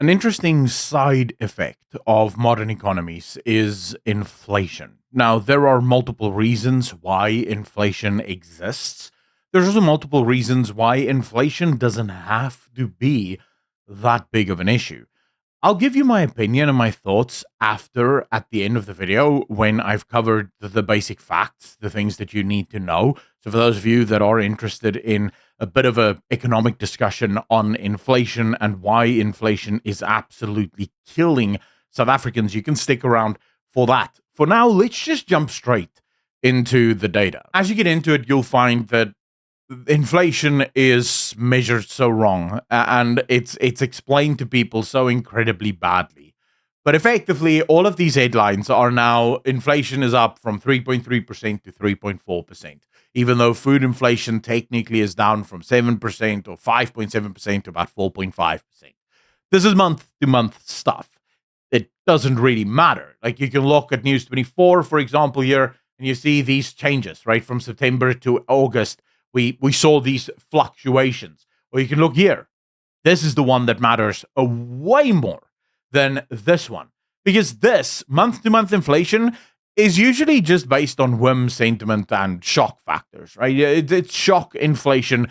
An interesting side effect of modern economies is inflation. Now, there are multiple reasons why inflation exists. There's also multiple reasons why inflation doesn't have to be that big of an issue. I'll give you my opinion and my thoughts after at the end of the video when I've covered the basic facts, the things that you need to know. So for those of you that are interested in a bit of a economic discussion on inflation and why inflation is absolutely killing South Africans, you can stick around for that. For now, let's just jump straight into the data. As you get into it, you'll find that inflation is measured so wrong and it's explained to people so incredibly badly. But effectively, all of these headlines are now inflation is up from 3.3% to 3.4%, even though food inflation technically is down from 7% or 5.7% to about 4.5%. This is month to month stuff. It doesn't really matter. Like you can look at News 24, for example, here, and you see these changes, right? From September to August, we saw these fluctuations. Or you can look here. This is the one that matters way more than this one. Because this month-to-month inflation is usually just based on whim, sentiment, and shock factors, right? It's shock inflation.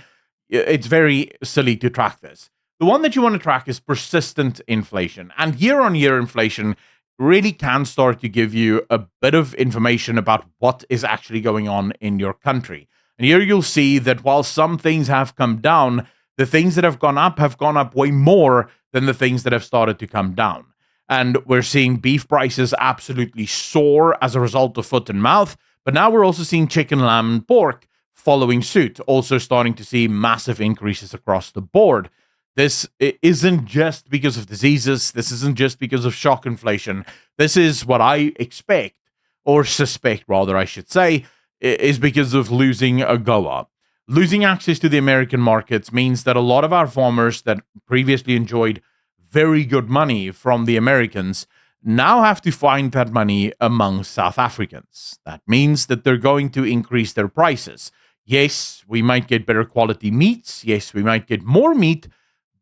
It's very silly to track this. The one that you want to track is persistent inflation. And year-on-year inflation really can start to give you a bit of information about what is actually going on in your country. And here you'll see that while some things have come down, the things that have gone up way more than the things that have started to come down. And we're seeing beef prices absolutely soar as a result of foot and mouth. But now we're also seeing chicken, lamb, and pork following suit, also starting to see massive increases across the board. This isn't just because of diseases. This isn't just because of shock inflation. This is what I expect, or suspect rather, I should say, is because of losing AGOA. Losing access to the American markets means that a lot of our farmers that previously enjoyed very good money from the Americans now have to find that money among South Africans. That means that they're going to increase their prices. Yes, we might get better quality meats. Yes, we might get more meat,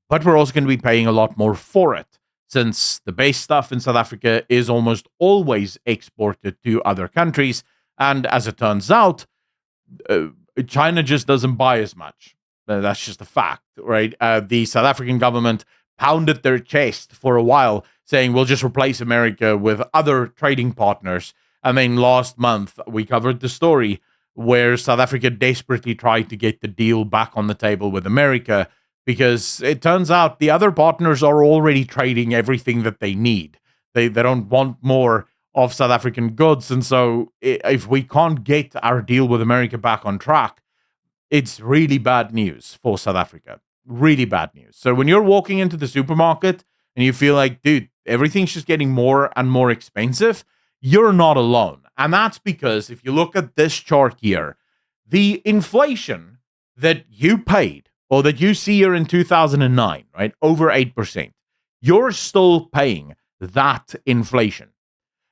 but we're also going to be paying a lot more for it, since the base stuff in South Africa is almost always exported to other countries. And as it turns out, China just doesn't buy as much. That's just a fact, right? The South African government pounded their chest for a while, saying we'll just replace America with other trading partners. And then last month, we covered the story where South Africa desperately tried to get the deal back on the table with America, because it turns out the other partners are already trading everything that they need. They don't want more of South African goods. And so if we can't get our deal with America back on track, it's really bad news for South Africa. Really bad news. So when you're walking into the supermarket and you feel like, dude, everything's just getting more and more expensive, you're not alone. And that's because if you look at this chart here, the inflation that you paid or that you see here in 2009, right, over 8%, you're still paying that inflation.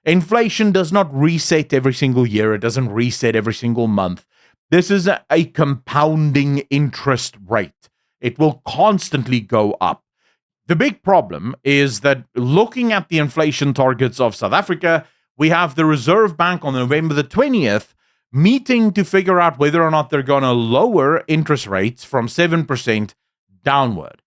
Inflation does not reset every single year. It doesn't reset every single month. This is a compounding interest rate. It will constantly go up. The big problem is that looking at the inflation targets of South Africa, we have the Reserve Bank on November the 20th meeting to figure out whether or not they're going to lower interest rates from 7% downward.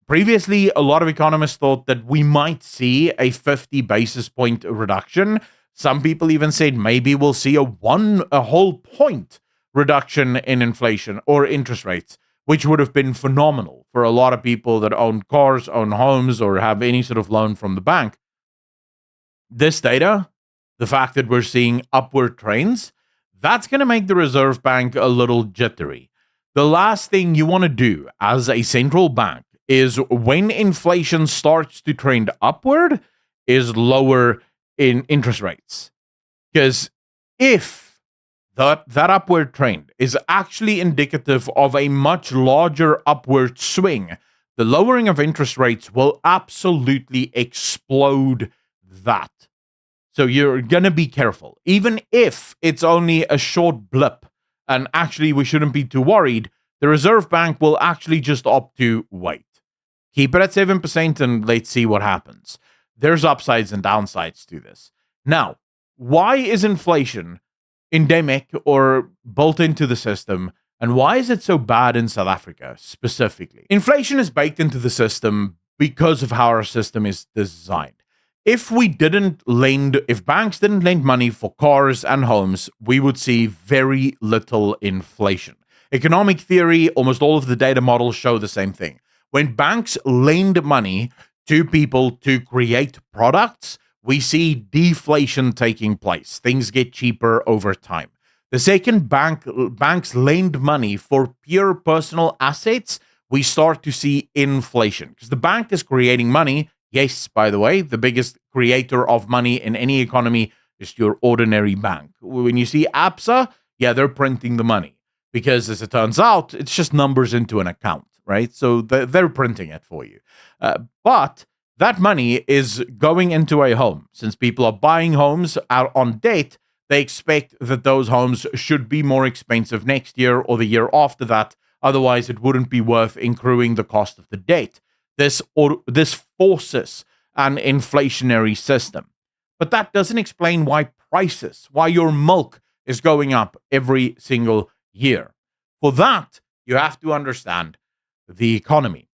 Previously, a lot of economists thought that we might see a 50 basis point reduction. Some people even said maybe we'll see a whole point reduction in inflation or interest rates, which would have been phenomenal for a lot of people that own cars, own homes, or have any sort of loan from the bank. This data, the fact that we're seeing upward trends, that's going to make the Reserve Bank a little jittery. The last thing you want to do as a central bank is when inflation starts to trend upward is lower in interest rates. Because if that upward trend is actually indicative of a much larger upward swing, the lowering of interest rates will absolutely explode that. So you're going to be careful. Even if it's only a short blip, and actually we shouldn't be too worried, the Reserve Bank will actually just opt to wait. Keep it at 7% and let's see what happens. There's upsides and downsides to this. Now, why is inflation endemic or built into the system? And why is it so bad in South Africa specifically? Inflation is baked into the system because of how our system is designed. If banks didn't lend money for cars and homes, we would see very little inflation. Economic theory, almost all of the data models show the same thing. When banks lend money to people to create products, we see deflation taking place. Things get cheaper over time. The second banks lend money for pure personal assets, we start to see inflation because the bank is creating money. Yes, by the way, the biggest creator of money in any economy is your ordinary bank. When you see ABSA, yeah, they're printing the money because, as it turns out, it's just numbers into an account, right? So they're printing it for you. But that money is going into a home. Since people are buying homes out on debt, they expect that those homes should be more expensive next year or the year after that. Otherwise, it wouldn't be worth accruing the cost of the debt. This forces an inflationary system. But that doesn't explain why your milk is going up every single year. For that, you have to understand the economy.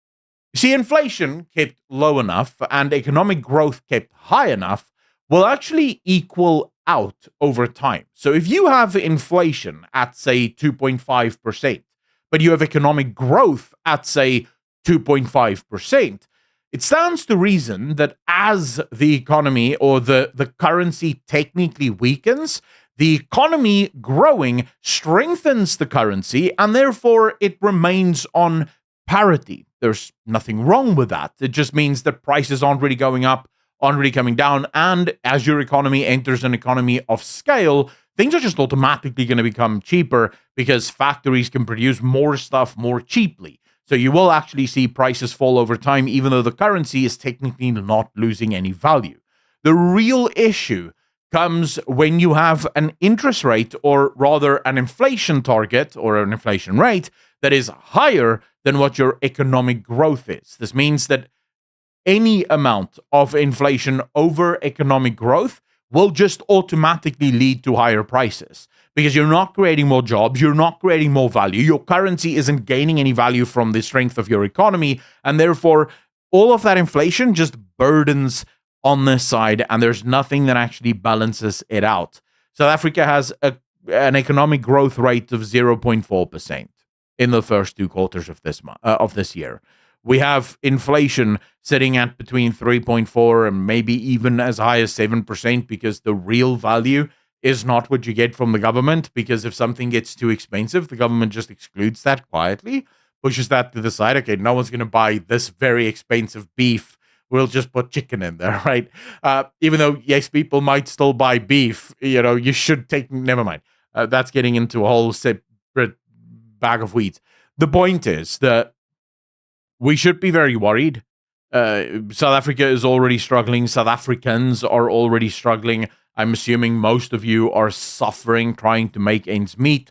You see, inflation kept low enough and economic growth kept high enough will actually equal out over time. So if you have inflation at, say, 2.5%, but you have economic growth at, say, 2.5%, it stands to reason that as the economy or the currency technically weakens, the economy growing strengthens the currency and therefore it remains on parity. There's nothing wrong with that. It just means that prices aren't really going up, aren't really coming down. And as your economy enters an economy of scale, things are just automatically going to become cheaper because factories can produce more stuff more cheaply. So you will actually see prices fall over time, even though the currency is technically not losing any value. The real issue comes when you have an interest rate, or rather an inflation target or an inflation rate that is higher than what your economic growth is. This means that any amount of inflation over economic growth will just automatically lead to higher prices because you're not creating more jobs, you're not creating more value, your currency isn't gaining any value from the strength of your economy, and therefore all of that inflation just burdens on this side, and there's nothing that actually balances it out. South Africa has an economic growth rate of 0.4% in the first 2 quarters of this year. We have inflation sitting at between 3.4 and maybe even as high as 7% because the real value is not what you get from the government, because if something gets too expensive, the government just excludes that quietly, pushes that to the side. Okay, no one's going to buy this very expensive beef. We'll just put chicken in there, right? Even though, yes, people might still buy beef, you should never mind. That's getting into a whole separate bag of weeds. The point is that we should be very worried. South Africa is already struggling. South Africans are already struggling. I'm assuming most of you are suffering, trying to make ends meet.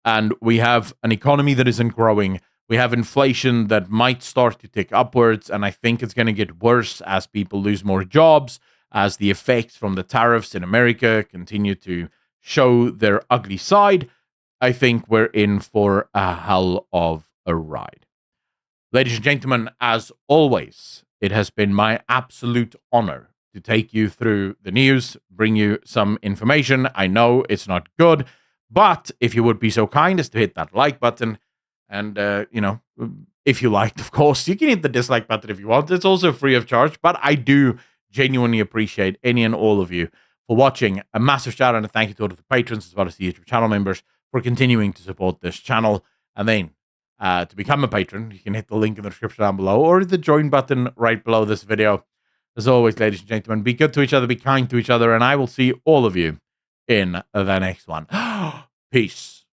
And we have an economy that isn't growing. We have inflation that might start to tick upwards. And I think it's going to get worse as people lose more jobs, as the effects from the tariffs in America continue to show their ugly side. I think we're in for a hell of a ride. Ladies and gentlemen, as always, it has been my absolute honor to take you through the news, bring you some information. I know it's not good, but if you would be so kind as to hit that like button, and, if you liked, of course, you can hit the dislike button if you want. It's also free of charge, but I do genuinely appreciate any and all of you for watching. A massive shout out and a thank you to all of the patrons as well as the YouTube channel members for continuing to support this channel. And then, to become a patron, you can hit the link in the description down below or the join button right below this video. As always, ladies and gentlemen, be good to each other, be kind to each other, and I will see all of you in the next one. Peace.